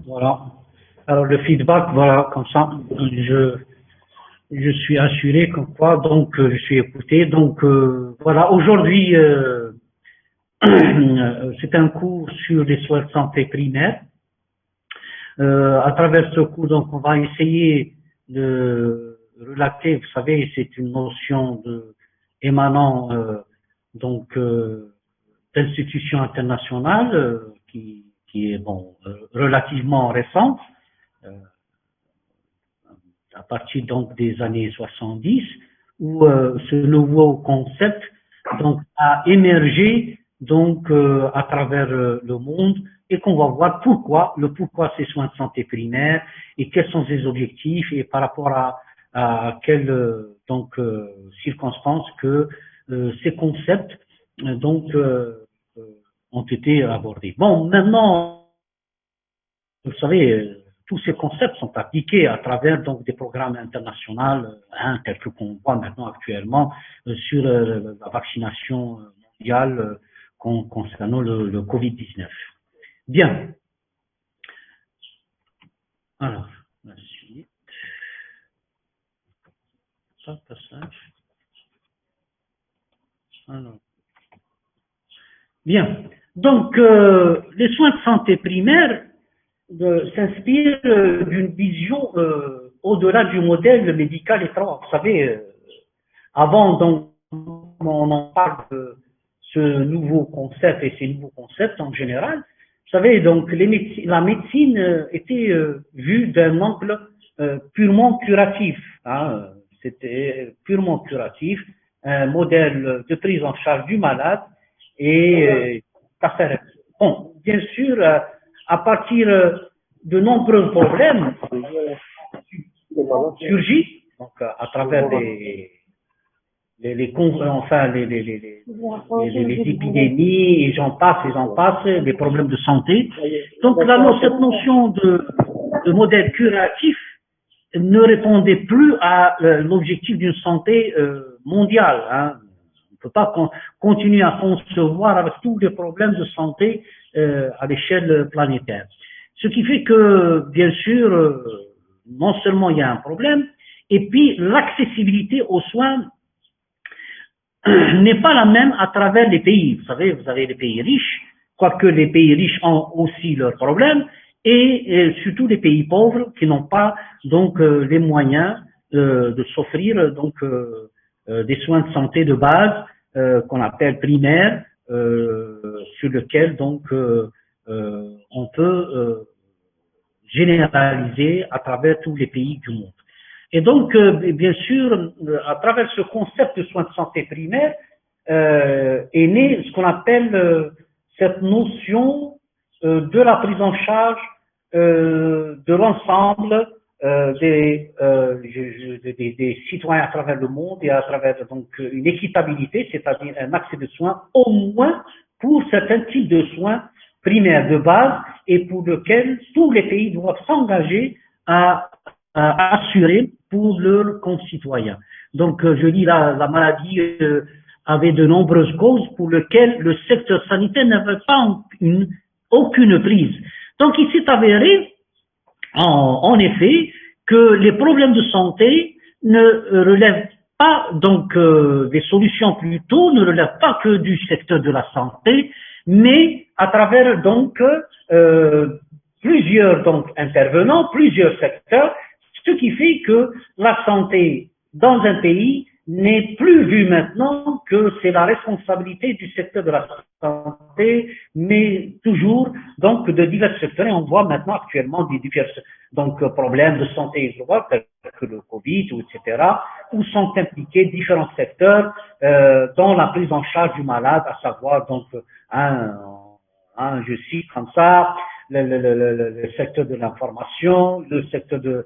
Voilà. Alors le feedback, voilà, comme ça, je suis assuré comme quoi, donc je suis écouté. Donc voilà, aujourd'hui, c'est un cours sur les soins de santé primaires. À travers ce cours, donc on va essayer de relater, vous savez, c'est une notion émanant donc d'institutions internationales qui est bon relativement récente. Euh, à partir donc des années 70, où ce nouveau concept donc a émergé donc à travers le monde et qu'on va voir pourquoi ces soins de santé primaires et quels sont ses objectifs et par rapport à quelles circonstances que ces concepts donc ont été abordés. Bon, maintenant vous savez, tous ces concepts sont appliqués à travers donc des programmes internationaux, tels que qu'on voit maintenant actuellement sur la vaccination mondiale concernant le Covid-19. Bien. Alors, la suite. Ça, passage. Alors. Bien. Donc, les soins de santé primaires s'inspire d'une vision au-delà du modèle médical étroit. Vous savez, avant, donc, on en parle de ce nouveau concept et ces nouveaux concepts en général. Vous savez, donc, la médecine était vue d'un angle purement curatif. Hein, c'était purement curatif, un modèle de prise en charge du malade et ça s'arrête. Bon, bien sûr, à partir de nombreux problèmes surgissent donc, à travers enfin, les épidémies, et j'en passe, les problèmes de santé. Donc là, cette notion de modèle curatif ne répondait plus à l'objectif d'une santé mondiale. Hein. On ne peut pas continuer à concevoir avec tous les problèmes de santé à l'échelle planétaire. Ce qui fait que, bien sûr, non seulement il y a un problème, et puis l'accessibilité aux soins n'est pas la même à travers les pays. Vous savez, vous avez les pays riches, quoique les pays riches ont aussi leurs problèmes, et surtout les pays pauvres qui n'ont pas donc les moyens de s'offrir donc des soins de santé de base qu'on appelle primaires, sur lesquels donc on peut généraliser à travers tous les pays du monde. Et donc, bien sûr, à travers ce concept de soins de santé primaire, est né ce qu'on appelle cette notion de la prise en charge de l'ensemble des citoyens à travers le monde et à travers donc une équitabilité, c'est-à-dire un accès de soins au moins pour certains types de soins primaires de base et pour lesquels tous les pays doivent s'engager à assurer pour leurs concitoyens. Donc, je dis la maladie avait de nombreuses causes pour lesquelles le secteur sanitaire n'avait pas aucune prise. Donc, il s'est avéré, en effet, que les problèmes de santé ne relèvent pas donc des solutions plutôt, ne relèvent pas que du secteur de la santé, mais à travers donc plusieurs donc intervenants, plusieurs secteurs, ce qui fait que la santé dans un pays n'est plus vue maintenant que c'est la responsabilité du secteur de la santé, mais toujours donc de divers secteurs. Et on voit maintenant actuellement des divers donc problèmes de santé globale tels que le Covid, etc., où sont impliqués différents secteurs dans la prise en charge du malade, à savoir donc je cite comme ça, le secteur de l'information, le secteur de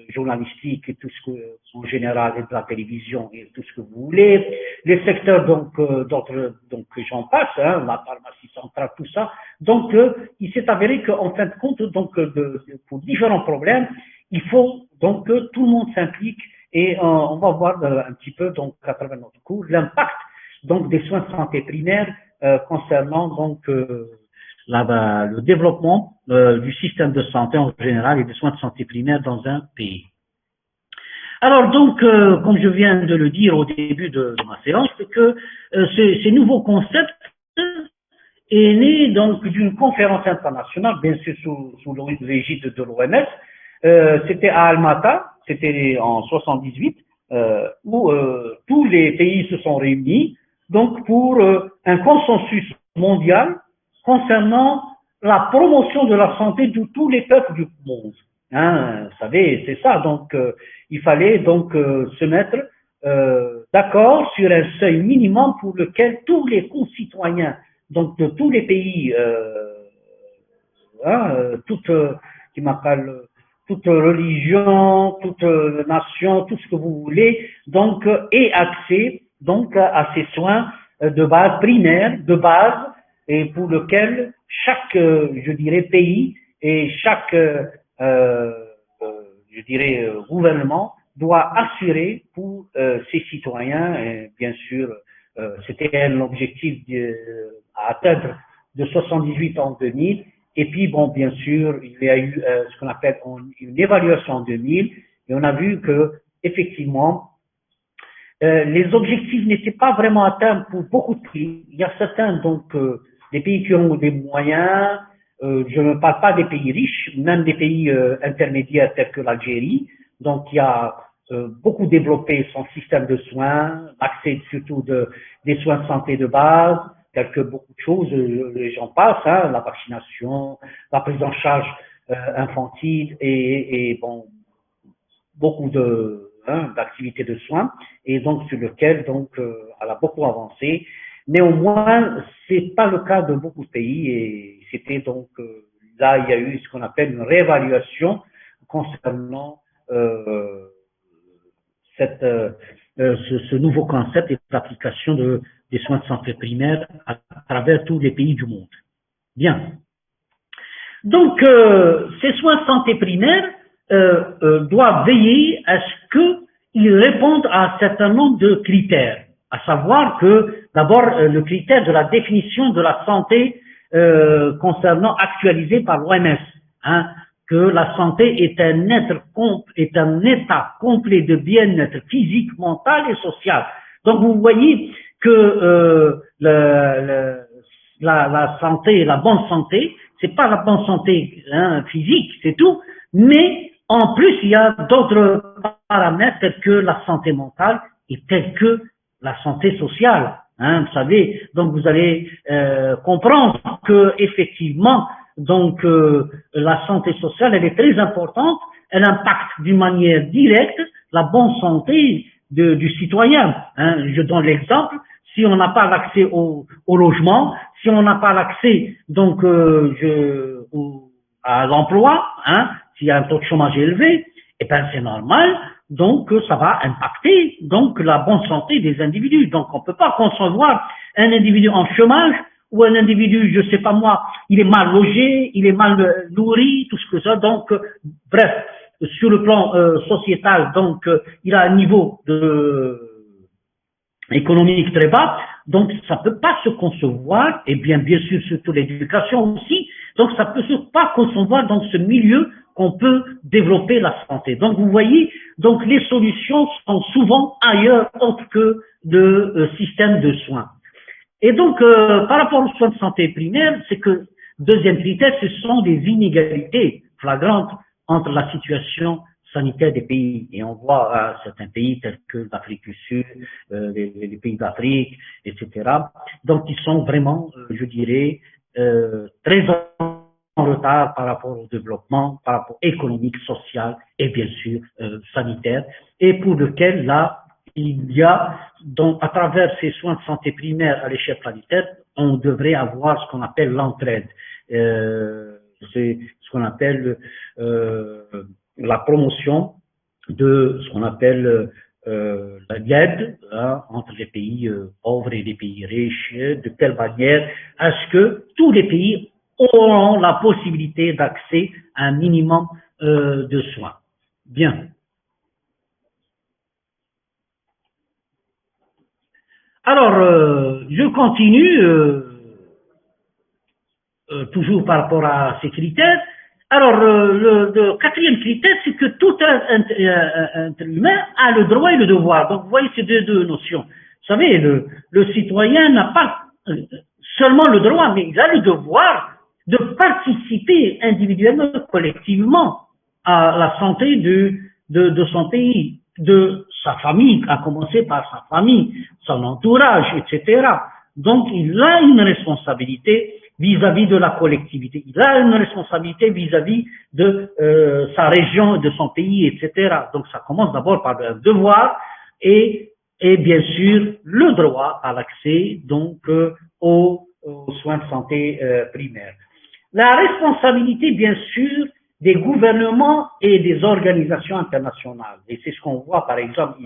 journalistique et tout ce que, en général, et de la télévision et tout ce que vous voulez, les secteurs donc d'autres donc j'en passe, hein, la pharmacie centrale, tout ça. Donc il s'est avéré qu'en fin de compte, donc pour différents problèmes, il faut donc que tout le monde s'implique et on va voir un petit peu donc à travers notre cours l'impact donc des soins de santé primaire concernant donc le développement du système de santé en général et des soins de santé primaires dans un pays. Alors donc, comme je viens de le dire au début de ma séance, c'est que ces nouveaux concepts est né donc d'une conférence internationale, bien sûr sous l'égide de l'OMS. C'était à Almata, c'était en 78, où tous les pays se sont réunis donc pour un consensus mondial concernant la promotion de la santé de tous les peuples du monde. Hein, vous savez, c'est ça. Donc, il fallait donc se mettre d'accord sur un seuil minimum pour lequel tous les concitoyens donc de tous les pays, qui m'appelle toute religion, toute nation, tout ce que vous voulez, donc aient accès donc à ces soins de base primaires, de base, et pour lequel chaque, je dirais, pays et chaque, je dirais, gouvernement doit assurer pour ses citoyens, et bien sûr, c'était un objectif à atteindre de 78 en 2000. Et puis, bon, bien sûr, il y a eu ce qu'on appelle une évaluation en 2000, et on a vu que, effectivement, les objectifs n'étaient pas vraiment atteints pour beaucoup de pays. Il y a certains, donc, des pays qui ont des moyens, je ne parle pas des pays riches, même des pays intermédiaires tels que l'Algérie, donc il y a beaucoup développé son système de soins, accès surtout des soins de santé de base, tels que beaucoup de choses, j'en passe, hein, la vaccination, la prise en charge infantile et bon, beaucoup d'activités de soins, et donc sur lequel donc elle a beaucoup avancé. Néanmoins, c'est pas le cas de beaucoup de pays, et c'était donc là il y a eu ce qu'on appelle une réévaluation concernant ce nouveau concept et l'application des soins de santé primaire à travers tous les pays du monde. Bien. Donc, ces soins de santé primaire doivent veiller à ce qu'ils répondent à un certain nombre de critères, à savoir que, d'abord, le critère de la définition de la santé concernant actualisé par l'OMS, hein, que la santé est un état complet de bien-être physique, mental et social. Donc vous voyez que la santé, la bonne santé, c'est pas la bonne santé physique, c'est tout, mais en plus il y a d'autres paramètres tels que la santé mentale et tels que la santé sociale. Hein, vous savez, donc vous allez comprendre que effectivement, donc la santé sociale, elle est très importante, elle impacte d'une manière directe la bonne santé du citoyen. Hein. Je donne l'exemple, si on n'a pas l'accès au logement, si on n'a pas l'accès donc à l'emploi, hein, s'il y a un taux de chômage élevé, eh ben c'est normal. Donc, ça va impacter donc la bonne santé des individus. Donc, on ne peut pas concevoir un individu en chômage ou un individu, je sais pas moi, il est mal logé, il est mal nourri, tout ce que ça. Donc, bref, sur le plan sociétal, donc, il a un niveau économique très bas. Donc, ça peut pas se concevoir, et bien sûr, surtout l'éducation aussi. Donc, ça peut pas concevoir dans ce milieu qu'on peut développer la santé. Donc, vous voyez, donc les solutions sont souvent ailleurs autre que de système de soins. Et donc, par rapport aux soins de santé primaires, c'est que, deuxième critère, ce sont des inégalités flagrantes entre la situation sanitaire des pays. Et on voit certains pays tels que l'Afrique du Sud, les pays d'Afrique, etc. Donc, ils sont vraiment, je dirais, très en retard par rapport au développement, par rapport économique, social et bien sûr sanitaire, et pour lequel là, il y a, donc à travers ces soins de santé primaire à l'échelle planétaire, on devrait avoir ce qu'on appelle l'entraide. C'est ce qu'on appelle la promotion de ce qu'on appelle l'aide entre les pays pauvres et les pays riches, de telle manière à ce que tous les pays auront la possibilité d'accès à un minimum de soins. Bien. Alors, je continue. toujours par rapport à ces critères. Alors, le quatrième critère, c'est que tout être humain a le droit et le devoir. Donc, vous voyez ces deux notions. Vous savez, le citoyen n'a pas seulement le droit, mais il a le devoir de participer individuellement, collectivement, à la santé de son pays, de sa famille, à commencer par sa famille, son entourage, etc. Donc, il a une responsabilité vis-à-vis de la collectivité. Il a une responsabilité vis-à-vis de sa région, de son pays, etc. Donc, ça commence d'abord par le devoir et bien sûr le droit à l'accès donc aux soins de santé primaires. La responsabilité, bien sûr, des gouvernements et des organisations internationales. Et c'est ce qu'on voit, par exemple,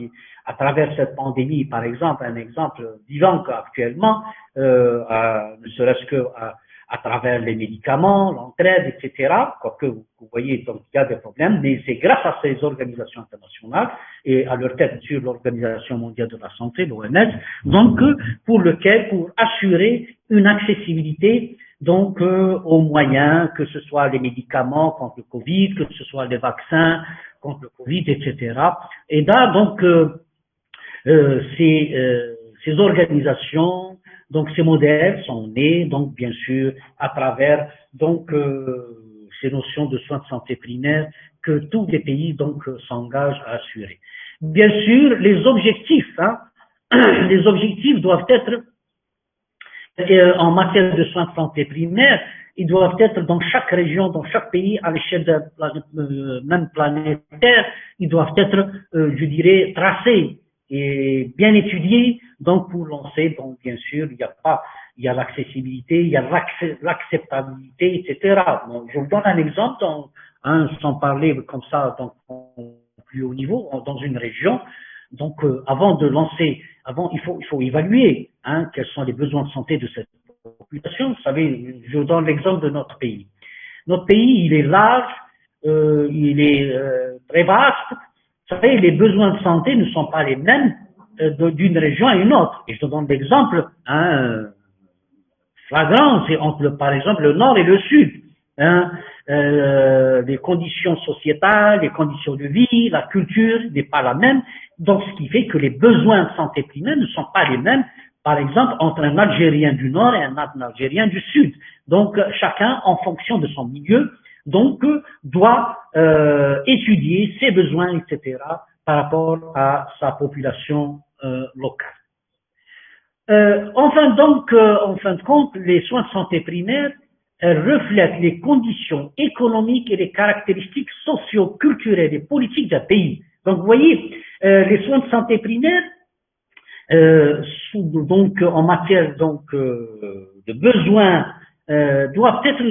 à travers cette pandémie, par exemple, un exemple vivant actuellement, ne serait-ce que à travers les médicaments, l'entraide, etc. Quoique vous voyez, donc il y a des problèmes, mais c'est grâce à ces organisations internationales et à leur tête sur l'Organisation mondiale de la santé, l'OMS, donc pour assurer une accessibilité donc aux moyens, que ce soit les médicaments contre le Covid, que ce soit les vaccins contre le Covid, etc. Et là, donc, ces organisations, donc ces modèles sont nés, donc bien sûr, à travers donc ces notions de soins de santé primaire que tous les pays donc s'engagent à assurer. Bien sûr, les objectifs doivent être en matière de soins de santé primaire, ils doivent être dans chaque région, dans chaque pays, à l'échelle de la même planétaire, ils doivent être, je dirais, tracés et bien étudiés, donc pour lancer, donc bien sûr, il y a l'accessibilité, il y a l'acceptabilité, etc. Bon, je vous donne un exemple, sans parler comme ça, donc au plus haut niveau, dans une région. Donc, avant de lancer, il faut évaluer quels sont les besoins de santé de cette population. Vous savez, je donne l'exemple de notre pays. Notre pays, il est large, il est très vaste. Vous savez, les besoins de santé ne sont pas les mêmes d'une région à une autre. Et je donne l'exemple flagrant, c'est entre, par exemple, le nord et le sud. Les conditions sociétales, les conditions de vie, la culture n'est pas la même. Donc, ce qui fait que les besoins de santé primaire ne sont pas les mêmes, par exemple, entre un Algérien du Nord et un Algérien du Sud. Donc, chacun, en fonction de son milieu, donc, doit étudier ses besoins, etc., par rapport à sa population locale. En fin de compte, les soins de santé primaire reflètent les conditions économiques et les caractéristiques socio-culturelles et politiques d'un pays. Donc, vous voyez, les soins de santé primaire, donc en matière donc de besoins, doivent être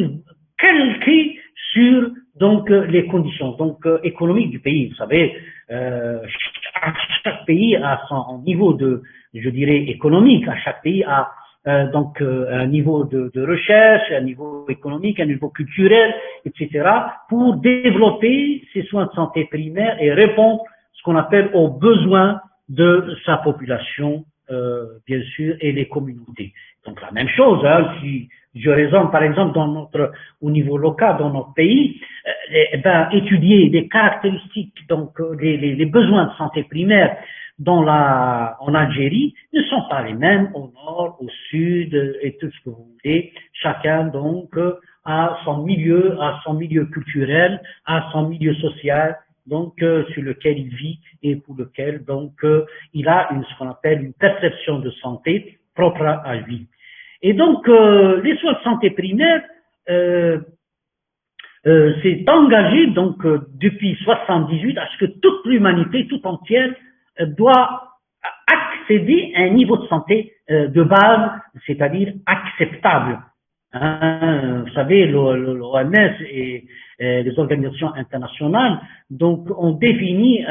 calqués sur donc les conditions donc économiques du pays. Vous savez, chaque pays a son niveau de, je dirais, économique. Chaque pays a donc un niveau de recherche, un niveau économique, un niveau culturel, etc. pour développer ces soins de santé primaires et répondre ce qu'on appelle aux besoins de sa population, bien sûr, et les communautés. Donc la même chose, si je raisonne par exemple au niveau local dans notre pays, étudier les caractéristiques, donc les besoins de santé primaire en Algérie ne sont pas les mêmes au nord, au sud et tout ce que vous voulez. Chacun donc a son milieu culturel, a son milieu social, donc sur lequel il vit et pour lequel donc il a ce qu'on appelle une perception de santé propre à lui. Et donc les soins de santé primaire s'est engagé donc depuis 78 à ce que toute l'humanité tout entière doit accéder à un niveau de santé de base, c'est-à-dire acceptable. Vous savez, l'OMS et les organisations internationales donc ont défini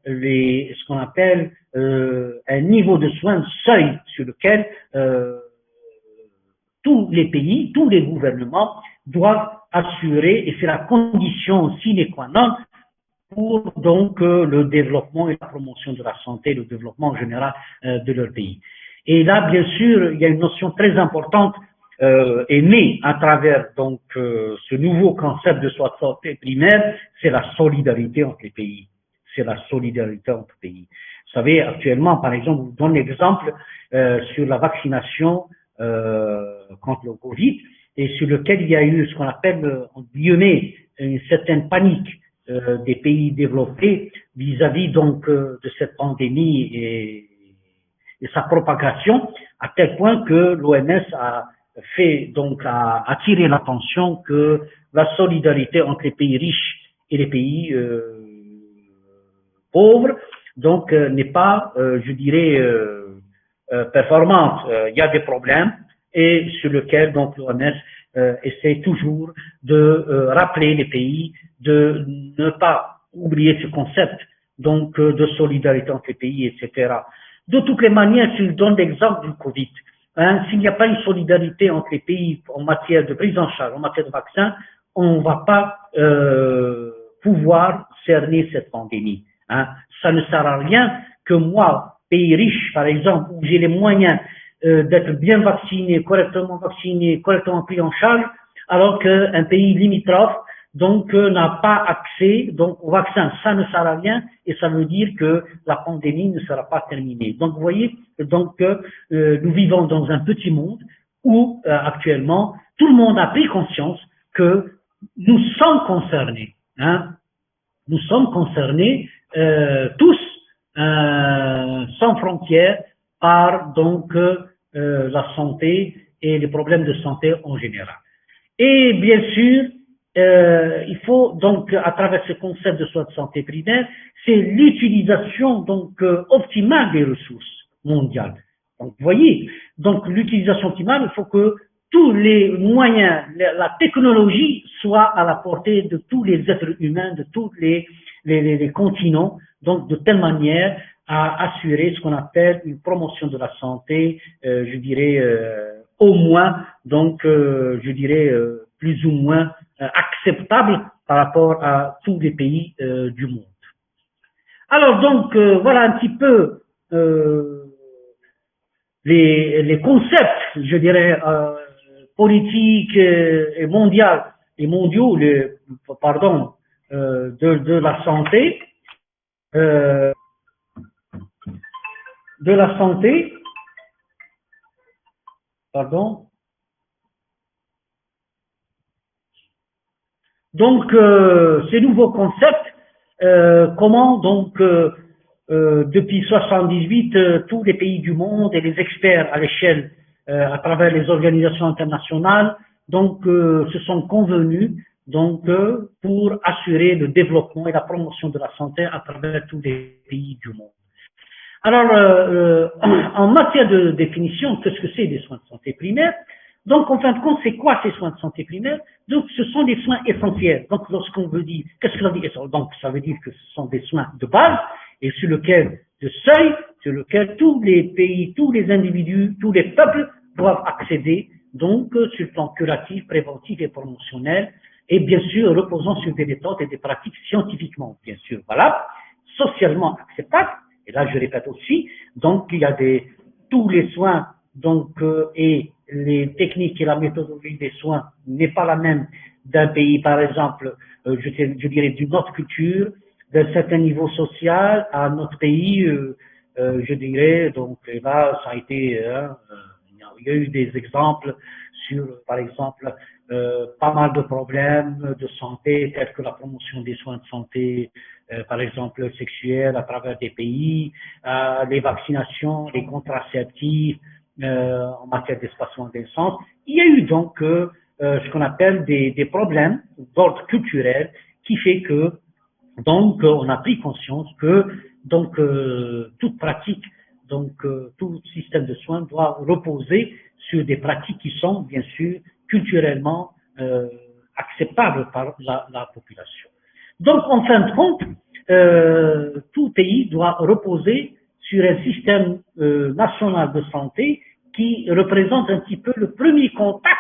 ce qu'on appelle un niveau de soins de seuil sur lequel tous les pays, tous les gouvernements doivent assurer, et c'est la condition sine qua non pour donc le développement et la promotion de la santé, le développement en général de leur pays. Et là, bien sûr, il y a une notion très importante est né à travers donc ce nouveau concept de soins de santé primaire, c'est la solidarité entre les pays. C'est la solidarité entre les pays. Vous savez, actuellement, par exemple, je vous donne l'exemple sur la vaccination contre le Covid, et sur lequel il y a eu ce qu'on appelle, en guillemets, une certaine panique des pays développés vis-à-vis donc de cette pandémie et sa propagation, à tel point que l'OMS a fait donc a attiré l'attention que la solidarité entre les pays riches et les pays pauvres donc n'est pas, je dirais, performante. Il y a des problèmes et sur lequel donc l'OMS essaie toujours de rappeler les pays de ne pas oublier ce concept donc de solidarité entre les pays, etc. De toutes les manières, si je donne l'exemple du Covid, s'il n'y a pas une solidarité entre les pays en matière de prise en charge, en matière de vaccin, on ne va pas pouvoir cerner cette pandémie. Ça ne sert à rien que moi, pays riche par exemple, où j'ai les moyens d'être bien vacciné, correctement pris en charge, alors qu'un pays limitrophe donc n'a pas accès donc au vaccin. Ça ne sert à rien et ça veut dire que la pandémie ne sera pas terminée. Donc vous voyez, donc nous vivons dans un petit monde où actuellement tout le monde a pris conscience que nous sommes concernés. Nous sommes concernés tous sans frontières par donc la santé et les problèmes de santé en général. Et bien sûr, il faut donc, à travers ce concept de soins de santé primaire, c'est l'utilisation donc optimale des ressources mondiales. Donc, vous voyez, donc l'utilisation optimale, il faut que tous les moyens, la technologie soit à la portée de tous les êtres humains, de tous les continents, donc de telle manière à assurer ce qu'on appelle une promotion de la santé, je dirais au moins, donc je dirais plus ou moins acceptable par rapport à tous les pays du monde. Alors donc voilà un petit peu les concepts, je dirais politiques et mondiaux, de la santé, pardon. Donc, ces nouveaux concepts, comment donc depuis 78, tous les pays du monde et les experts à l'échelle, à travers les organisations internationales, donc se sont convenus donc pour assurer le développement et la promotion de la santé à travers tous les pays du monde. Alors, en matière de définition, qu'est-ce que c'est des soins de santé primaires? Donc, en fin de compte, c'est quoi ces soins de santé primaire? Donc, ce sont des soins essentiels. Donc, lorsqu'on veut dire, qu'est-ce que ça veut dire? Donc, ça veut dire que ce sont des soins de base et sur lequel tous les pays, tous les individus, tous les peuples doivent accéder, donc, sur le plan curatif, préventif et promotionnel, et bien sûr, reposant sur des méthodes et des pratiques scientifiquement, bien sûr, valables, socialement acceptables. Et là, je répète aussi, donc, il y a tous les soins, donc, et les techniques et la méthodologie des soins n'est pas la même d'un pays, par exemple, je dirais d'une autre culture, d'un certain niveau social à notre pays, je dirais, donc là, ça a été, il y a eu des exemples sur, par exemple, pas mal de problèmes de santé, tels que la promotion des soins de santé, par exemple sexuels à travers des pays, les vaccinations, les contraceptifs, en matière d'espacement des sens. Il y a eu donc ce qu'on appelle des problèmes d'ordre culturel qui fait que donc on a pris conscience que donc toute pratique, donc tout système de soins doit reposer sur des pratiques qui sont bien sûr culturellement acceptables par la population. Donc en fin de compte, tout pays doit reposer sur un système national de santé qui représente un petit peu le premier contact,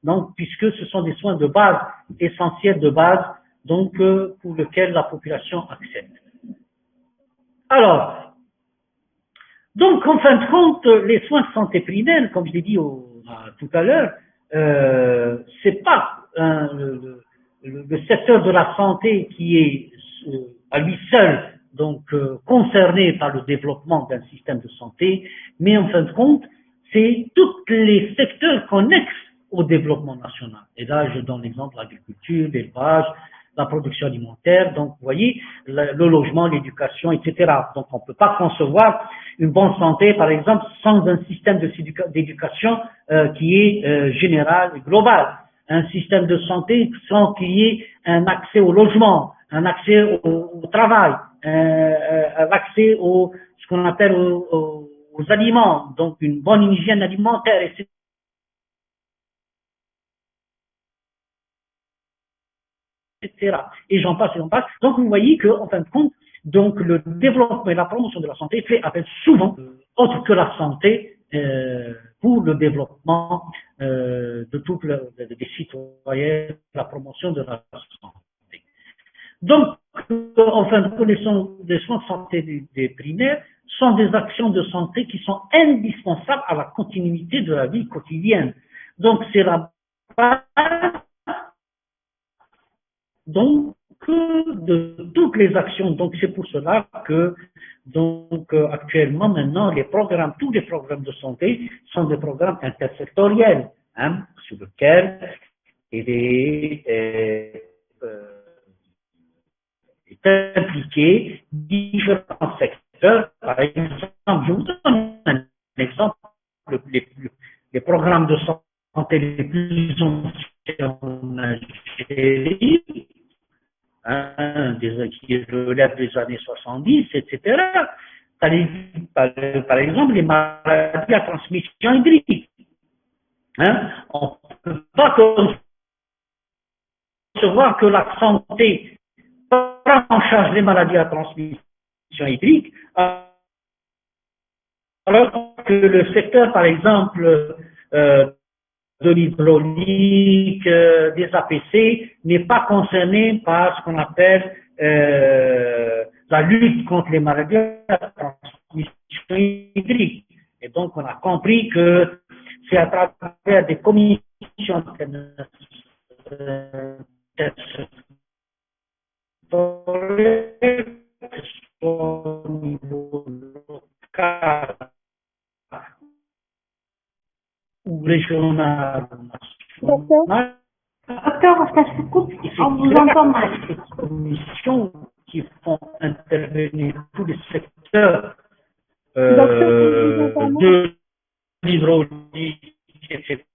donc puisque ce sont des soins de base, essentiels de base, donc pour lesquels la population accède. Alors, donc en fin de compte, les soins de santé primaire, comme je l'ai dit tout à l'heure, c'est pas le secteur de la santé qui est à lui seul donc concerné par le développement d'un système de santé, mais en fin de compte, c'est tous les secteurs connexes au développement national. Et là, je donne l'exemple de l'agriculture, l'élevage, la production alimentaire, donc vous voyez, le logement, l'éducation, etc. Donc on ne peut pas concevoir une bonne santé, par exemple, sans un système d'éducation qui est général et global. Un système de santé sans qu'il y ait un accès au logement, un accès au travail, un accès ce qu'on appelle aux aliments, donc une bonne hygiène alimentaire, etc. Et j'en passe et j'en passe. Donc vous voyez qu'en fin de compte, donc le développement et la promotion de la santé fait appel souvent, autre que la santé, pour le développement de tous les citoyens, la promotion de la santé. Donc, en fin de compte, les soins de santé des primaires sont des actions de santé qui sont indispensables à la continuité de la vie quotidienne. Donc, c'est la base donc de toutes les actions. Donc c'est pour cela que donc actuellement maintenant tous les programmes de santé sont des programmes intersectoriels, hein, sur lesquels il est impliqué différents secteurs. Par exemple, je vous donne un exemple, les, les programmes de santé les plus anciens en Algérie, hein, qui relèvent des années 70, etc. Par exemple, les maladies à transmission hydrique. Hein, on ne peut pas concevoir que la santé prend en charge les maladies à transmission hydrique, alors que le secteur, par exemple, de l'hydraulique, des APC, n'est pas concerné par ce qu'on appelle la lutte contre les maladies à transmission hydrique. Et donc, on a compris que c'est à travers des commissions au niveau local ou régional ou Docteur, national, docteur, ça se coupe, et on c'est vous entend grâce à mal. ces commissions qui font intervenir tous les secteurs Docteur, on vous entend mal. de l'hydraulique, etc.,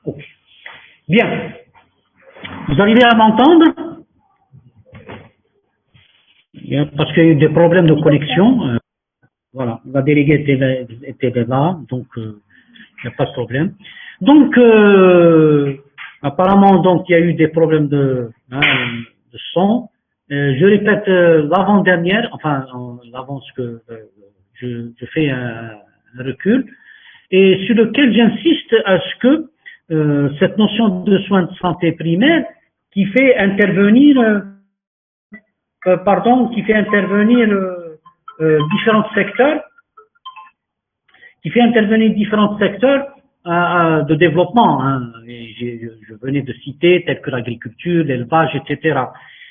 Ok. Bien. Vous arrivez à m'entendre? Bien, parce qu'il y a eu des problèmes de connexion. Voilà, la déléguée était là, donc il n'y a pas de problème. Donc, apparemment, donc il y a eu des problèmes de son. Je répète l'avant-dernière, enfin l'avance que je fais un recul, et sur lequel j'insiste à ce que cette notion de soins de santé primaire qui fait intervenir, différents secteurs, de développement. Hein. Je venais de citer tels que l'agriculture, l'élevage, etc.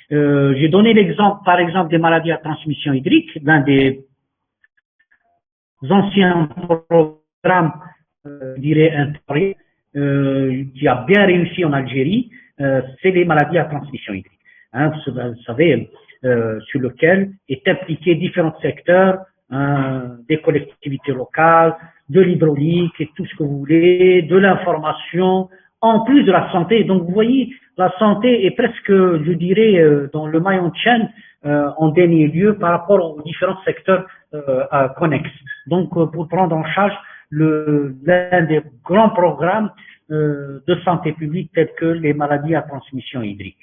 J'ai donné l'exemple, par exemple, des maladies à transmission hydrique, l'un des anciens programmes, je dirais, qui a bien réussi en Algérie, c'est les maladies à transmission hydrique. Hein, vous savez, sur lequel est impliqué différents secteurs, des collectivités locales, de l'hydraulique et tout ce que vous voulez, de l'information, en plus de la santé. Donc vous voyez, la santé est presque, je dirais, dans le maillon de chaîne, en dernier lieu par rapport aux différents secteurs connexes. Donc pour prendre en charge l'un des grands programmes de santé publique tels que les maladies à transmission hydrique.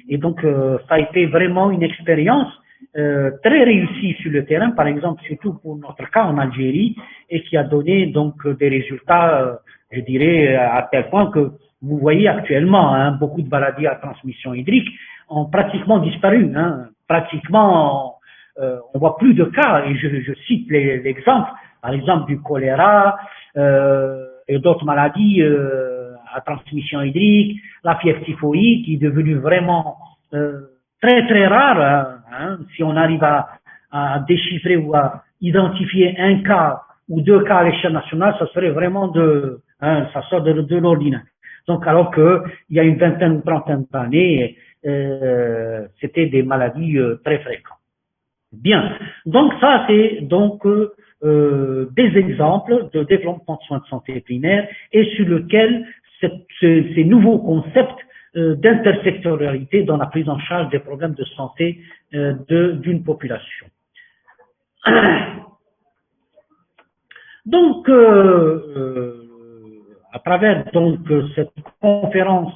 Et donc ça a été vraiment une expérience très réussie sur le terrain, par exemple surtout pour notre cas en Algérie, et qui a donné donc des résultats, je dirais, à tel point que vous voyez actuellement, hein, beaucoup de maladies à transmission hydrique ont pratiquement disparu. Hein. Pratiquement, on voit plus de cas, et je cite l'exemple, par exemple du choléra et d'autres maladies à transmission hydrique, la fièvre typhoïde qui est devenue vraiment très très rare. Hein, si on arrive à déchiffrer ou à identifier un cas ou deux cas à l'échelle nationale, ça serait vraiment ça sort de l'ordinaire. Donc alors que il y a une vingtaine ou trentaine d'années, c'était des maladies très fréquentes. Bien, donc ça c'est donc des exemples de développement de soins de santé primaire et sur lequel ces nouveaux concepts d'intersectorialité dans la prise en charge des problèmes de santé d'une population. Donc, à travers donc cette conférence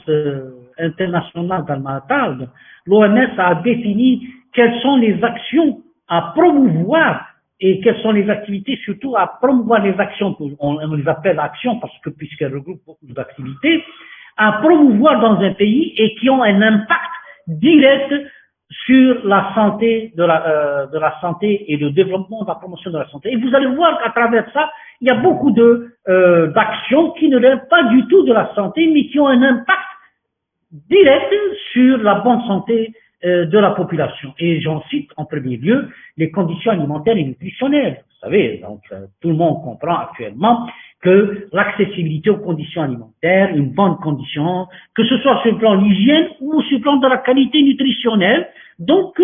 internationale d'Al-Mahtal, l'OMS a défini quelles sont les actions à promouvoir et quelles sont les activités surtout à promouvoir les actions, on les appelle actions parce que puisqu'elles regroupent beaucoup d'activités, à promouvoir dans un pays et qui ont un impact direct sur la santé de la santé et le développement de la promotion de la santé. Et vous allez voir qu'à travers ça, il y a beaucoup d'actions qui ne relèvent pas du tout de la santé, mais qui ont un impact direct sur la bonne santé de la population. Et j'en cite en premier lieu les conditions alimentaires et nutritionnelles. Vous savez, donc tout le monde comprend actuellement que l'accessibilité aux conditions alimentaires, une bonne condition, que ce soit sur le plan de l'hygiène ou sur le plan de la qualité nutritionnelle, donc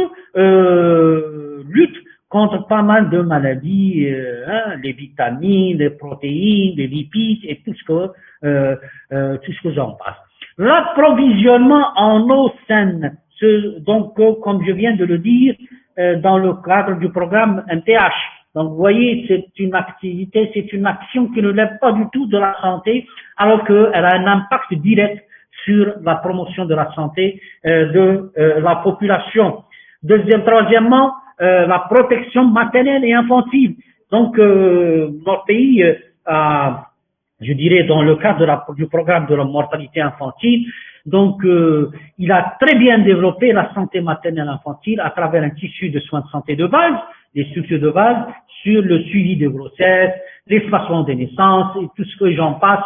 lutte contre pas mal de maladies, les vitamines, les protéines, les lipides et tout ce que j'en passe. L'approvisionnement en eau saine, donc comme je viens de le dire, dans le cadre du programme MTH. Donc vous voyez, c'est une activité, c'est une action qui ne lève pas du tout de la santé, alors qu'elle a un impact direct sur la promotion de la santé de la population. Troisièmement, la protection maternelle et infantile. Donc notre pays a, je dirais, dans le cadre du programme de la mortalité infantile, donc il a très bien développé la santé maternelle infantile à travers un tissu de soins de santé de base, des structures de base, sur le suivi de grossesse, l'espacement des naissances et tout ce que j'en passe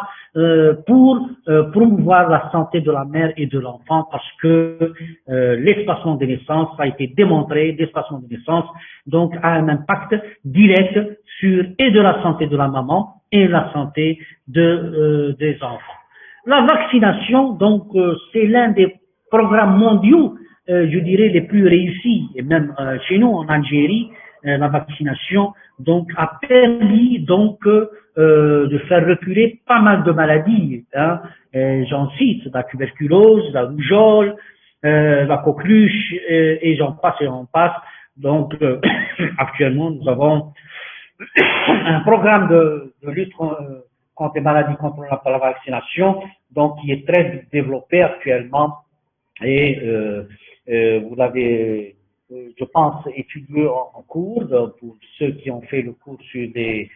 pour promouvoir la santé de la mère et de l'enfant, parce que l'espacement des naissances, ça a été démontré, l'espacement des naissances donc a un impact direct sur et de la santé de la maman et la santé des enfants. La vaccination, donc, c'est l'un des programmes mondiaux, je dirais, les plus réussis, et même chez nous en Algérie, la vaccination donc a permis donc de faire reculer pas mal de maladies. Hein. J'en cite la tuberculose, la rougeole, la coqueluche et j'en passe et j'en passe. Donc actuellement nous avons un programme de lutte contre les maladies contre la vaccination, donc qui est très développé actuellement et vous l'avez, je pense, étudié en cours pour ceux qui ont fait le cours sur des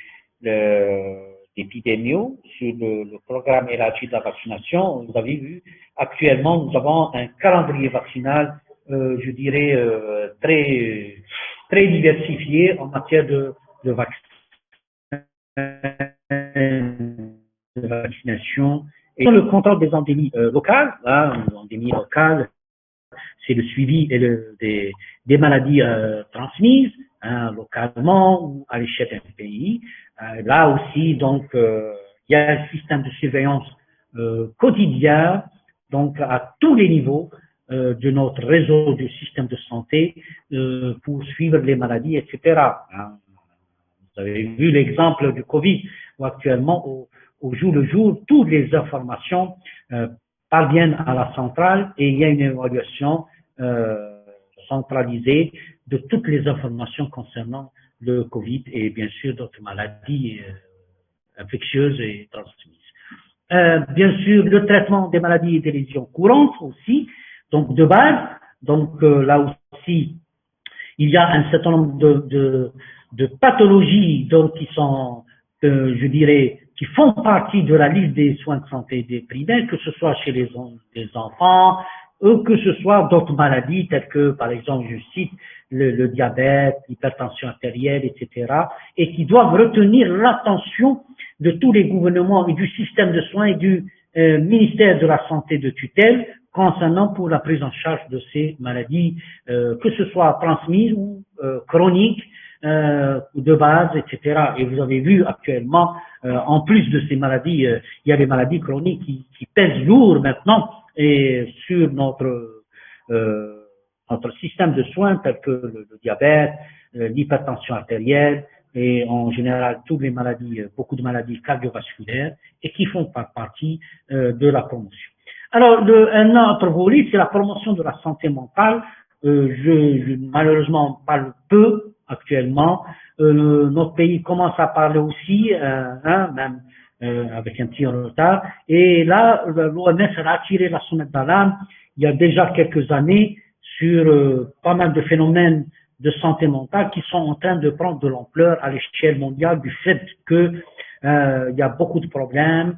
épidémies, sur le programme élargi de la vaccination. Vous avez vu, actuellement, nous avons un calendrier vaccinal, je dirais, très diversifié en matière de vaccination. Et dans le contrôle des endémies locales, endémies locales, c'est le suivi des maladies transmises localement ou à l'échelle d'un pays. Là aussi, donc, il y a un système de surveillance quotidien, donc à tous les niveaux de notre réseau du système de santé pour suivre les maladies, etc. Vous avez vu l'exemple du Covid, où actuellement, au jour le jour, toutes les informations parviennent à la centrale et il y a une évaluation centralisée de toutes les informations concernant le Covid et bien sûr d'autres maladies infectieuses et transmises. Bien sûr, le traitement des maladies et des lésions courantes aussi, donc de base, donc là aussi, il y a un certain nombre de pathologies donc qui sont, je dirais, qui font partie de la liste des soins de santé des primaires, que ce soit chez les enfants, que ce soit d'autres maladies telles que, par exemple, je cite le diabète, l'hypertension artérielle, etc., et qui doivent retenir l'attention de tous les gouvernements et du système de soins et du ministère de la Santé de tutelle concernant pour la prise en charge de ces maladies, que ce soit transmises ou chroniques, de base, etc. Et vous avez vu actuellement, en plus de ces maladies, il y a des maladies chroniques qui pèsent lourd maintenant et sur notre système de soins tels que le diabète, l'hypertension artérielle et en général toutes les maladies, beaucoup de maladies cardiovasculaires et qui font partie de la promotion. Alors, un autre volet, c'est la promotion de la santé mentale. Je malheureusement parle peu actuellement. Notre pays commence à parler aussi, même avec un petit retard. Et là, l'OMS a attiré la sonnette d'alarme il y a déjà quelques années sur pas mal de phénomènes de santé mentale qui sont en train de prendre de l'ampleur à l'échelle mondiale du fait que il y a beaucoup de problèmes,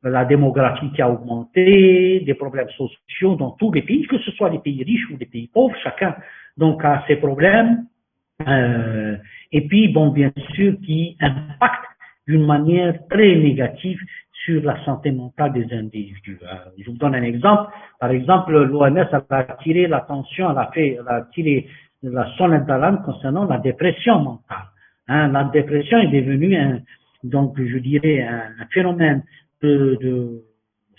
la démographie qui a augmenté, des problèmes sociaux dans tous les pays, que ce soit les pays riches ou les pays pauvres, chacun donc a ses problèmes, et puis bon bien sûr qui impactent d'une manière très négative sur la santé mentale des individus. Je vous donne un exemple. Par exemple, l'OMS a attiré l'attention, elle a tiré la sonnette d'alarme concernant la dépression mentale. La dépression est devenue donc je dirais un phénomène de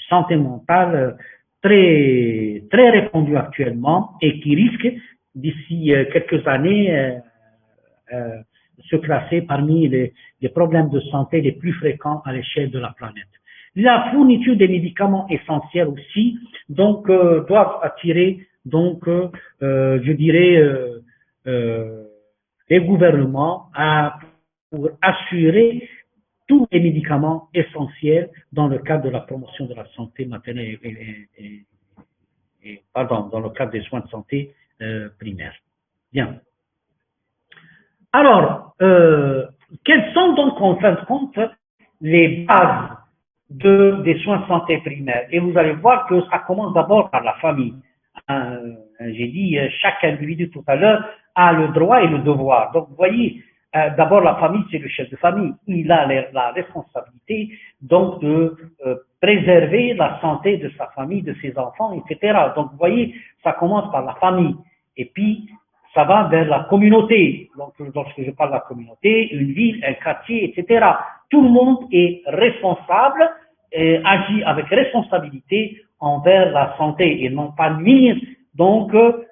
santé mentale très très répandu actuellement et qui risque d'ici quelques années se classer parmi les problèmes de santé les plus fréquents à l'échelle de la planète. La fourniture des médicaments essentiels aussi donc doivent attirer donc je dirais les gouvernements pour assurer tous les médicaments essentiels dans le cadre de la promotion de la santé maternelle dans le cadre des soins de santé primaires. Bien. Alors, quelles sont donc en fin de compte les bases des soins de santé primaires? Et vous allez voir que ça commence d'abord par la famille. J'ai dit, chaque individu tout à l'heure a le droit et le devoir. Donc, vous voyez, d'abord la famille, c'est le chef de famille. Il a la responsabilité donc de préserver la santé de sa famille, de ses enfants, etc. Donc, vous voyez, ça commence par la famille. Et puis, ça va vers la communauté. Donc, lorsque je parle de la communauté, une ville, un quartier, etc. Tout le monde est responsable et agit avec responsabilité envers la santé et non pas nuire donc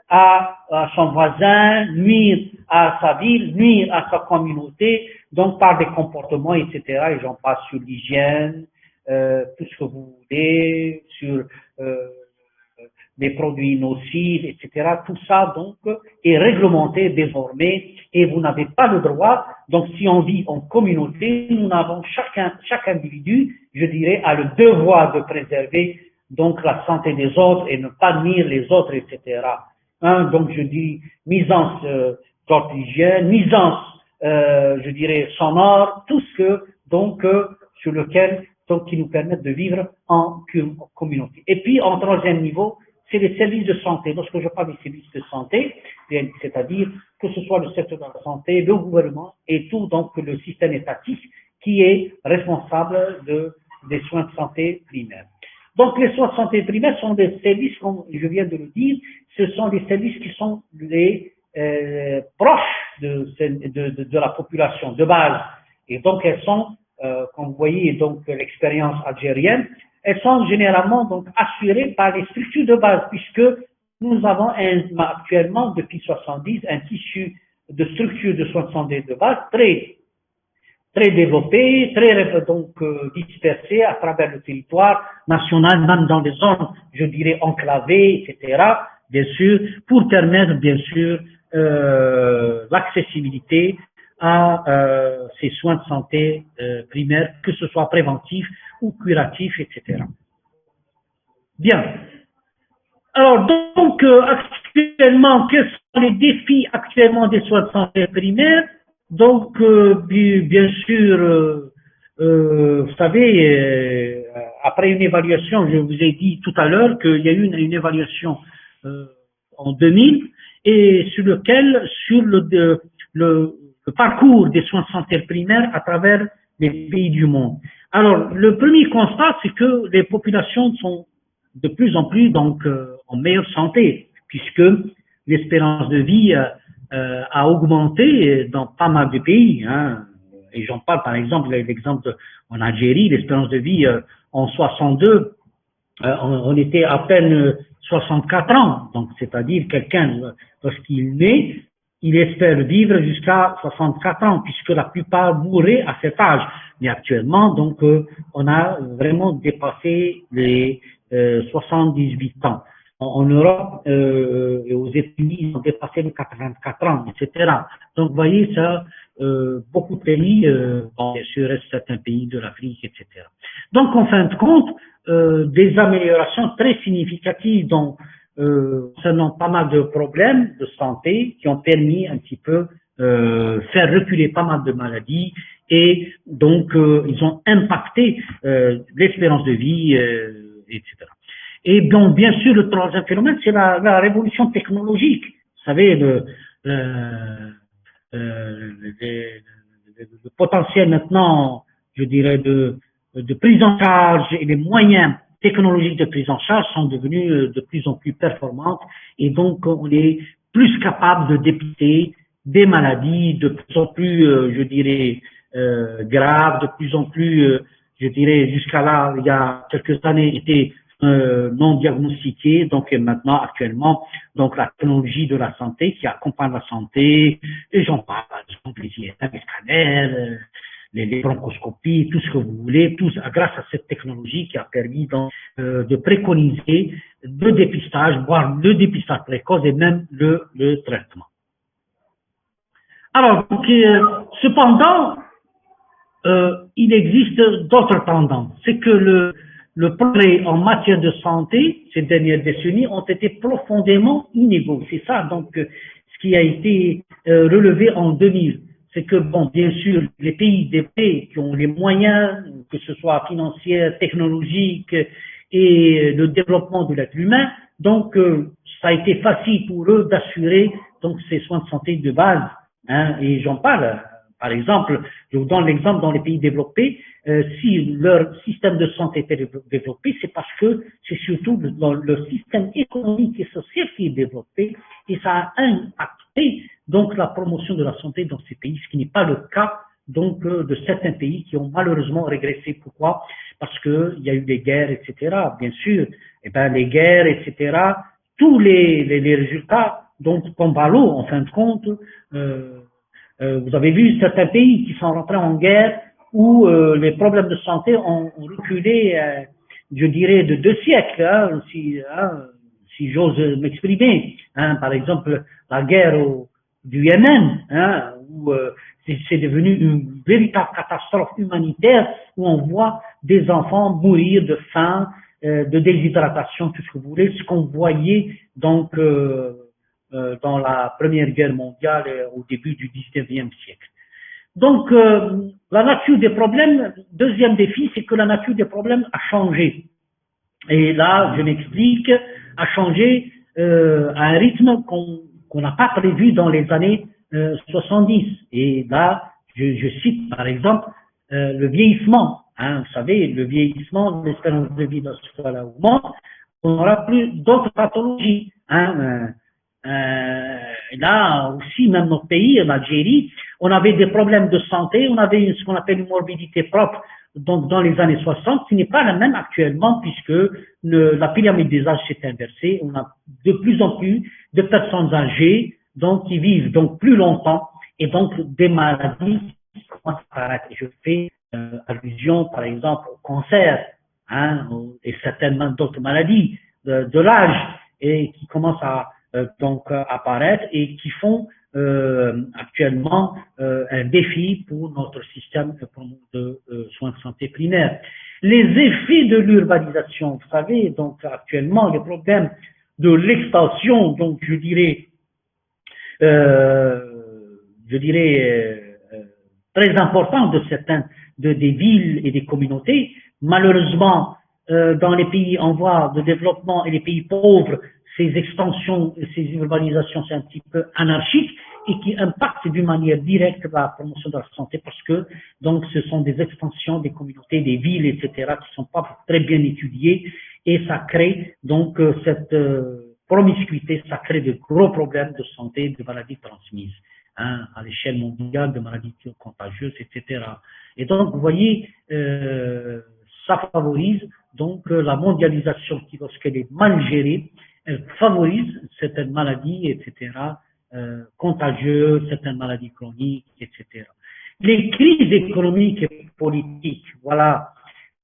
à son voisin, nuire à sa ville, nuire à sa communauté, donc par des comportements, etc. Et j'en passe sur l'hygiène, tout ce que vous voulez, sur des produits nocifs, etc. Tout ça, donc, est réglementé désormais et vous n'avez pas le droit. Donc, si on vit en communauté, nous avons chaque individu, je dirais, a le devoir de préserver donc la santé des autres et ne pas nuire les autres, etc. Donc, je dis nuisance d'hygiène, nuisance, je dirais, sonore, tout ce que, donc, sur lequel, donc, qui nous permettent de vivre en communauté. Et puis, en troisième niveau, c'est les services de santé. Lorsque je parle des services de santé, c'est-à-dire que ce soit le secteur de la santé, le gouvernement et tout donc le système étatique qui est responsable des soins de santé primaires. Donc les soins de santé primaires sont des services, comme je viens de le dire, ce sont des services qui sont les proches de la population de base. Et donc elles sont, comme vous voyez donc l'expérience algérienne, elles sont généralement donc assurées par les structures de base, puisque nous avons actuellement, depuis 70, un tissu de structures de soins de santé de base très développé, très donc dispersé à travers le territoire national, même dans des zones, je dirais, enclavées, etc., bien sûr, pour permettre, bien sûr, l'accessibilité à ces soins de santé primaires, que ce soit préventifs ou curatifs, etc. Bien. Alors, donc, actuellement, quels sont les défis actuellement des soins de santé primaires? Donc, bien sûr, vous savez, après une évaluation, je vous ai dit tout à l'heure qu'il y a eu une évaluation en 2000 et sur le parcours des soins de santé primaires à travers les pays du monde. Alors, le premier constat, c'est que les populations sont de plus en plus donc en meilleure santé, puisque l'espérance de vie a augmenté dans pas mal de pays. Et j'en parle par exemple, l'exemple en Algérie, l'espérance de vie en 62, on était à peine 64 ans. Donc, c'est-à-dire quelqu'un, lorsqu'il naît, il espère vivre jusqu'à 64 ans, puisque la plupart mourraient à cet âge. Mais actuellement, donc, on a vraiment dépassé les 78 ans. En Europe et aux États-Unis, ils ont dépassé les 84 ans, etc. Donc, vous voyez, ça, beaucoup de pays, bien sûr, certains pays de l'Afrique, etc. Donc, en fin de compte, des améliorations très significatives concernant pas mal de problèmes de santé qui ont permis un petit peu faire reculer pas mal de maladies et donc ils ont impacté l'espérance de vie, etc. Et donc bien sûr le troisième phénomène c'est la révolution technologique. Vous savez le potentiel maintenant, je dirais de prise en charge et les moyens technologiques de prise en charge sont devenus de plus en plus performantes et donc on est plus capable de dépister des maladies de plus en plus, je dirais, graves, de plus en plus, je dirais, jusqu'à là, il y a quelques années, étaient non diagnostiquées, donc et maintenant, actuellement, donc la technologie de la santé qui accompagne la santé, et j'en parle, par exemple, les scanners, les bronchoscopies, tout ce que vous voulez, grâce à cette technologie qui a permis de préconiser le dépistage, voire le dépistage précoce et même le traitement. Alors, donc, cependant, il existe d'autres tendances. C'est que le progrès en matière de santé ces dernières décennies ont été profondément inégaux. C'est ça, donc, ce qui a été relevé en 2000. C'est que, bon, bien sûr, les pays développés qui ont les moyens, que ce soit financiers, technologiques et le développement de l'être humain, donc, ça a été facile pour eux d'assurer donc ces soins de santé de base. Et j'en parle. Par exemple, je vous donne l'exemple dans les pays développés, si leur système de santé était développé, c'est parce que c'est surtout dans le système économique et social qui est développé et ça a impacté donc la promotion de la santé dans ces pays, ce qui n'est pas le cas donc de certains pays qui ont malheureusement régressé. Pourquoi? Parce que il y a eu des guerres, etc. Bien sûr, les guerres, etc. tous les résultats donc tombent à l'eau en fin de compte. Vous avez vu certains pays qui sont rentrés en guerre où les problèmes de santé ont reculé, je dirais, de 2 siècles, si j'ose m'exprimer. Par exemple, la guerre du Yémen, où c'est devenu une véritable catastrophe humanitaire, où on voit des enfants mourir de faim, de déshydratation, tout ce que vous voulez, ce qu'on voyait donc dans la Première Guerre mondiale au début du 19e siècle. Donc, la nature des problèmes, deuxième défi, c'est que la nature des problèmes a changé. Et là, je m'explique, a changé à un rythme qu'on n'a pas prévu dans les années 70. Et là, je cite par exemple le vieillissement. Vous savez, le vieillissement, l'espérance de vie lorsqu'elle augmente, on n'aura plus d'autres pathologies. Là aussi, même notre pays, en Algérie, on avait des problèmes de santé, on avait ce qu'on appelle une morbidité propre. Donc, dans les années 60, ce n'est pas la même actuellement puisque la pyramide des âges s'est inversée. On a de plus en plus de personnes âgées, donc qui vivent donc plus longtemps et donc des maladies qui commencent à apparaître. Et je fais allusion, par exemple, au cancer, et certainement d'autres maladies de l'âge et qui commencent à donc apparaître et qui font actuellement un défi pour notre système de soins de santé primaire. Les effets de l'urbanisation, vous savez, donc actuellement les problèmes de l'extension, donc je dirais très importants de des villes et des communautés. Malheureusement, dans les pays en voie de développement et les pays pauvres, ces extensions, ces urbanisations, c'est un petit peu anarchique et qui impactent d'une manière directe la promotion de la santé parce que donc ce sont des extensions des communautés, des villes, etc. qui sont pas très bien étudiées et ça crée donc cette promiscuité, ça crée de gros problèmes de santé, de maladies transmises à l'échelle mondiale, de maladies contagieuses, etc. Et donc vous voyez, ça favorise donc la mondialisation qui, lorsqu'elle est mal gérée, elle favorise certaines maladies, etc., contagieuses, certaines maladies chroniques, etc. Les crises économiques et politiques, voilà,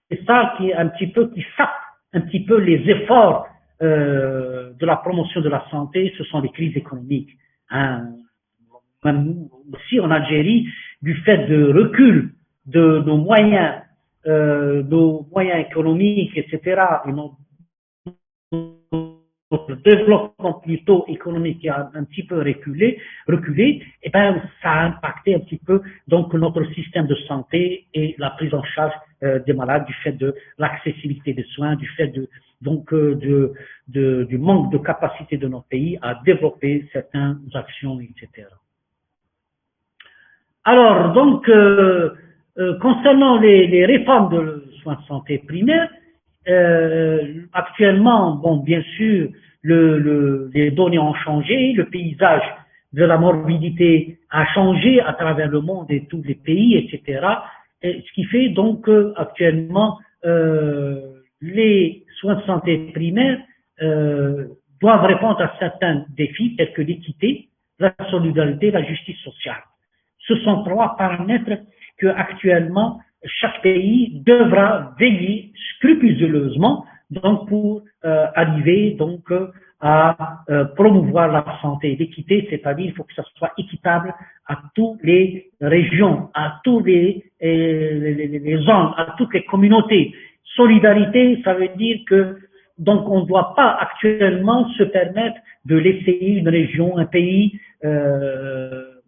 c'est ça qui est un petit peu, qui sape un petit peu les efforts de la promotion de la santé, ce sont les crises économiques. Même nous aussi en Algérie, du fait de recul de nos moyens économiques, etc., et notre développement plutôt économique qui a un petit peu reculé, et ben ça a impacté un petit peu donc notre système de santé et la prise en charge des malades du fait de l'accessibilité des soins, du fait de donc du manque de capacité de notre pays à développer certaines actions, etc. Alors donc concernant les réformes de soins de santé primaires, actuellement, bon, bien sûr, les données ont changé, le paysage de la morbidité a changé à travers le monde et tous les pays, etc. Et ce qui fait donc actuellement les soins de santé primaires doivent répondre à certains défis tels que l'équité, la solidarité, la justice sociale. Ce sont 3 paramètres que actuellement chaque pays devra veiller scrupuleusement donc pour arriver donc à promouvoir la santé et l'équité, c'est-à-dire il faut que ça soit équitable à toutes les régions, à tous les zones, à toutes les communautés. Solidarité, ça veut dire que donc on ne doit pas actuellement se permettre de laisser une région, un pays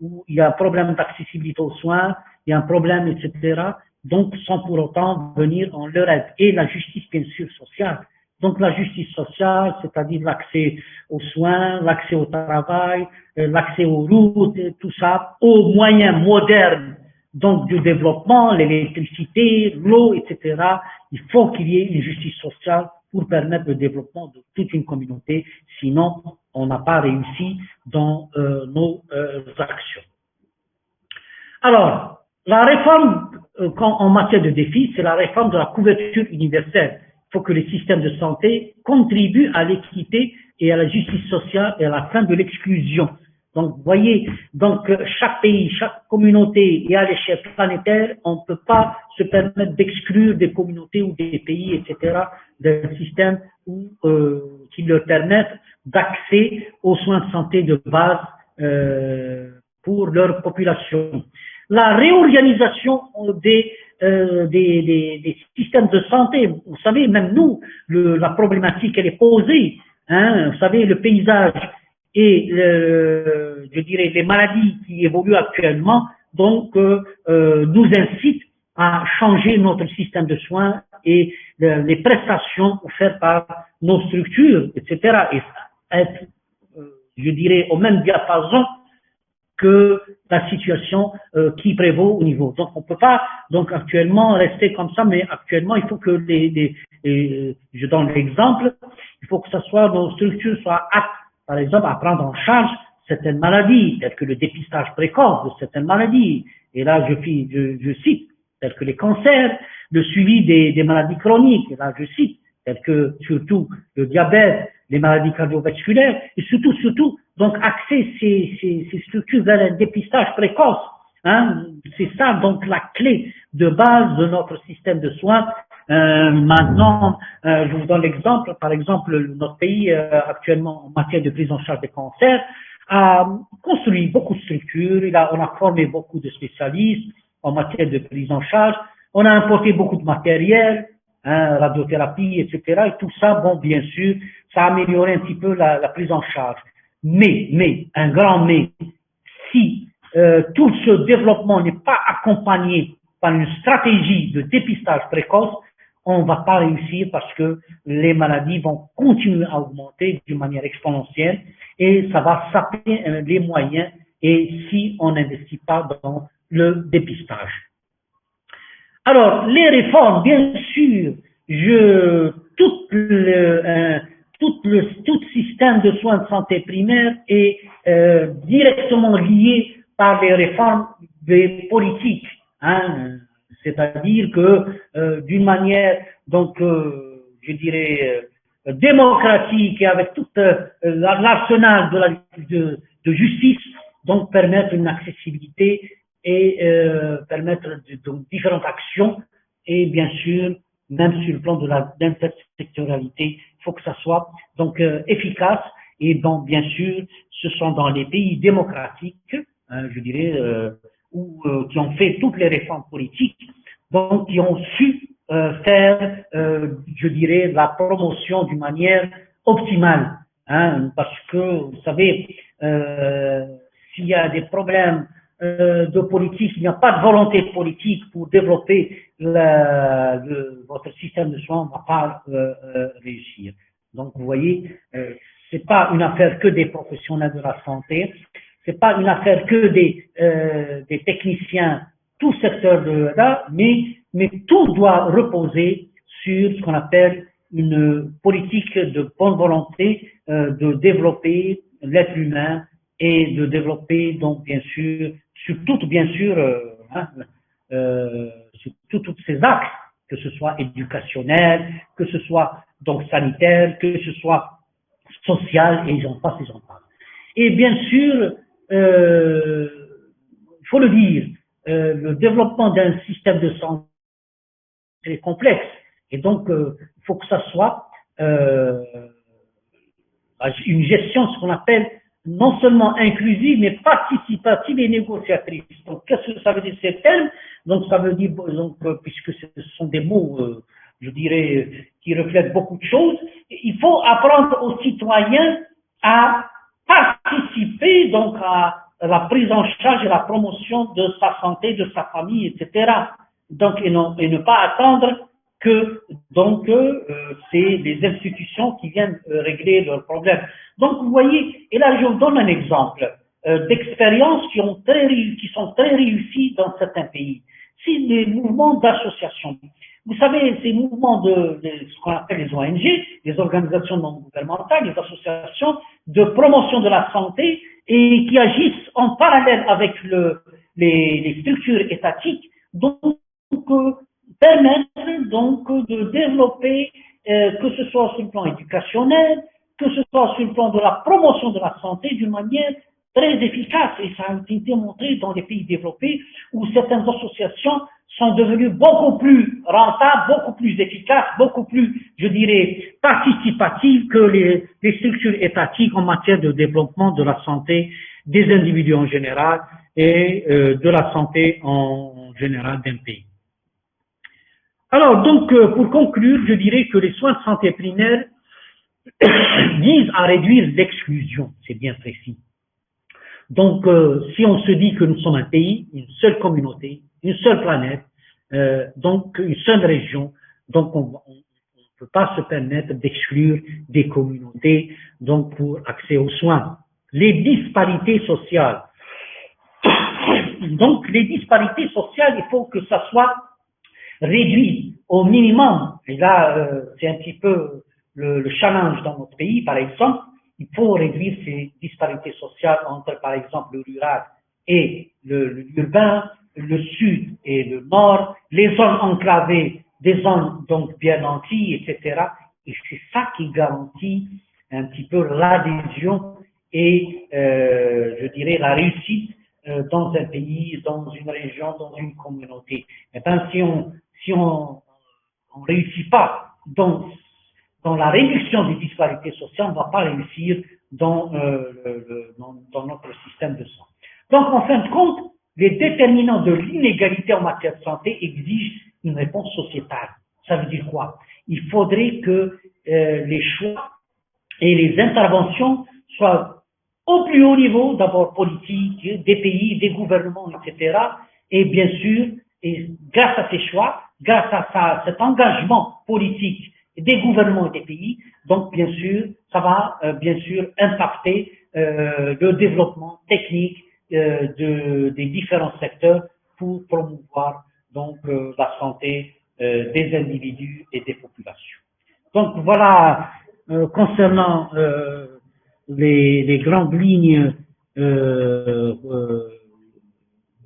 où il y a un problème d'accessibilité aux soins, il y a un problème, etc., donc sans pour autant venir en leur aide. Et la justice, bien sûr, sociale. Donc la justice sociale, c'est-à-dire l'accès aux soins, l'accès au travail, l'accès aux routes, tout ça, aux moyens modernes donc du développement, l'électricité, l'eau, etc. Il faut qu'il y ait une justice sociale pour permettre le développement de toute une communauté, sinon on n'a pas réussi dans nos actions. Alors, la réforme en matière de défis, c'est la réforme de la couverture universelle faut que les systèmes de santé contribuent à l'équité et à la justice sociale et à la fin de l'exclusion. Donc, vous voyez, donc chaque pays, chaque communauté et à l'échelle planétaire, on ne peut pas se permettre d'exclure des communautés ou des pays, etc., d'un système qui leur permettent d'accès aux soins de santé de base pour leur population. La réorganisation des systèmes de santé, vous savez, même nous, la problématique, elle est posée. Hein, vous savez, le paysage et je dirais les maladies qui évoluent actuellement, donc nous incitent à changer notre système de soins et les prestations offertes par nos structures, etc. Et être, je dirais, au même diapason que la situation qui prévaut au niveau. Donc on peut pas donc actuellement rester comme ça, mais actuellement il faut que je donne l'exemple, il faut que ce soit nos structures soient aptes, par exemple, à prendre en charge certaines maladies, telles que le dépistage précoce de certaines maladies. Et là je cite, telles que les cancers, le suivi des maladies chroniques, et là je cite, telles que surtout le diabète, les maladies cardiovasculaires, et surtout, donc axer ces structures vers un dépistage précoce. Hein, c'est ça donc la clé de base de notre système de soins. Maintenant, je vous donne l'exemple. Par exemple, notre pays actuellement en matière de prise en charge des cancers a construit beaucoup de structures. On a formé beaucoup de spécialistes en matière de prise en charge. On a importé beaucoup de matériel, hein, radiothérapie, etc. Et tout ça, bon, bien sûr, ça a amélioré un petit peu la prise en charge. Mais, un grand mais, si tout ce développement n'est pas accompagné par une stratégie de dépistage précoce, on ne va pas réussir parce que les maladies vont continuer à augmenter d'une manière exponentielle et ça va saper les moyens et si on n'investit pas dans le dépistage. Alors, les réformes, bien sûr, tout système de soins de santé primaire est directement lié par les réformes des politiques, hein, c'est-à-dire que d'une manière donc je dirais démocratique et avec tout l'arsenal de justice, donc permettre une accessibilité et permettre donc différentes actions et bien sûr même sur le plan de l'intersectorialité, il faut que ça soit donc efficace et donc bien sûr ce sont dans les pays démocratiques, hein, je dirais qui ont fait toutes les réformes politiques, donc qui ont su faire, je dirais, la promotion d'une manière optimale, hein, parce que vous savez, s'il y a des problèmes de politique, il n'y a pas de volonté politique pour développer votre système de soins, on ne va pas réussir. Donc, vous voyez, c'est pas une affaire que des professionnels de la santé, c'est pas une affaire que des techniciens, tout secteur de là, mais tout doit reposer sur ce qu'on appelle une politique de bonne volonté de développer l'être humain et de développer donc bien sûr sur toutes ces axes, que ce soit éducationnel, que ce soit donc sanitaire, que ce soit social et j'en passe et j'en passe. Et bien sûr, il faut le dire, le développement d'un système de santé est complexe et donc il faut que ça soit une gestion, ce qu'on appelle non seulement inclusive, mais participative et négociatrice. Donc, qu'est-ce que ça veut dire ces termes? Donc, ça veut dire, donc, puisque ce sont des mots, je dirais, qui reflètent beaucoup de choses, il faut apprendre aux citoyens à participer, donc, à la prise en charge et la promotion de sa santé, de sa famille, etc. Donc, et ne pas attendre que donc c'est les institutions qui viennent régler leurs problèmes. Donc vous voyez, et là je vous donne un exemple d'expériences qui sont très réussies dans certains pays. C'est les mouvements d'association. Vous savez, ces mouvements de ce qu'on appelle les ONG, les organisations non gouvernementales, les associations de promotion de la santé et qui agissent en parallèle avec les structures étatiques, donc permettre donc de développer que ce soit sur le plan éducationnel, que ce soit sur le plan de la promotion de la santé d'une manière très efficace. Et ça a été démontré dans les pays développés où certaines associations sont devenues beaucoup plus rentables, beaucoup plus efficaces, beaucoup plus, je dirais, participatives que les structures étatiques en matière de développement de la santé des individus en général et de la santé en général d'un pays. Alors, donc, pour conclure, je dirais que les soins de santé primaires visent à réduire l'exclusion, c'est bien précis. Donc, si on se dit que nous sommes un pays, une seule communauté, une seule planète, donc une seule région, donc on ne peut pas se permettre d'exclure des communautés donc pour accès aux soins. Les disparités sociales. Donc, les disparités sociales, il faut que ça soit réduit au minimum. Et là, c'est un petit peu le challenge dans notre pays, par exemple. Il faut réduire ces disparités sociales entre, par exemple, le rural et l'urbain, le sud et le nord, les zones enclavées, des zones donc bien nanties, etc. Et c'est ça qui garantit un petit peu l'adhésion et, je dirais, la réussite dans un pays, dans une région, dans une communauté. Et bien, si on réussit pas dans la réduction des disparités sociales, on ne va pas réussir dans notre système de santé. Donc, en fin de compte, les déterminants de l'inégalité en matière de santé exigent une réponse sociétale. Ça veut dire quoi? Il faudrait que les choix et les interventions soient au plus haut niveau, d'abord politique, des pays, des gouvernements, etc. Et bien sûr, et grâce à ces choix, grâce à cet engagement politique des gouvernements et des pays, donc bien sûr, ça va bien sûr impacter le développement technique des différents secteurs pour promouvoir donc la santé des individus et des populations. Donc voilà, concernant les grandes lignes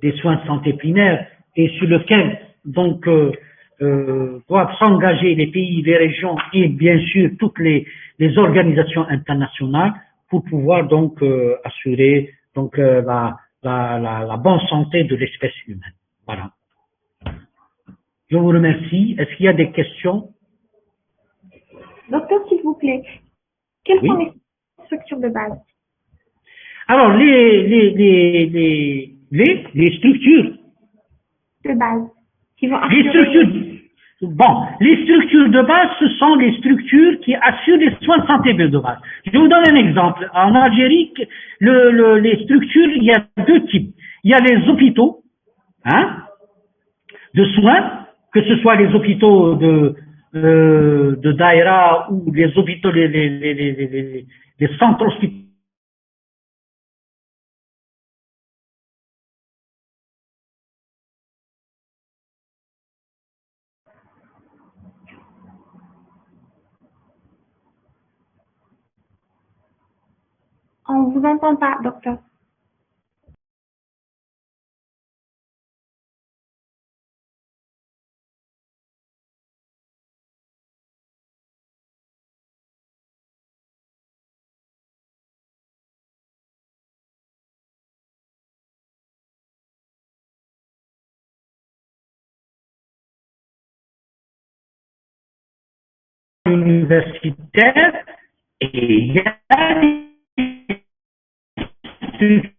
des soins de santé primaire et sur lequel donc doivent s'engager les pays, les régions et bien sûr toutes les organisations internationales pour pouvoir donc assurer donc la bonne santé de l'espèce humaine. Voilà. Je vous remercie. Est-ce qu'il y a des questions? Docteur, s'il vous plaît, quelles Oui. sont les structures de base Alors, les structures. de base qui vont Les structures. Bon, les structures de base, ce sont les structures qui assurent les soins de santé de base. Je vous donne un exemple. En Algérie, les structures, il y a deux types. Il y a les hôpitaux, hein, de soins, que ce soit les hôpitaux de Daïra ou les hôpitaux, les centres hospitaliers. On vous entend pas, docteur. Universitaire et il y a des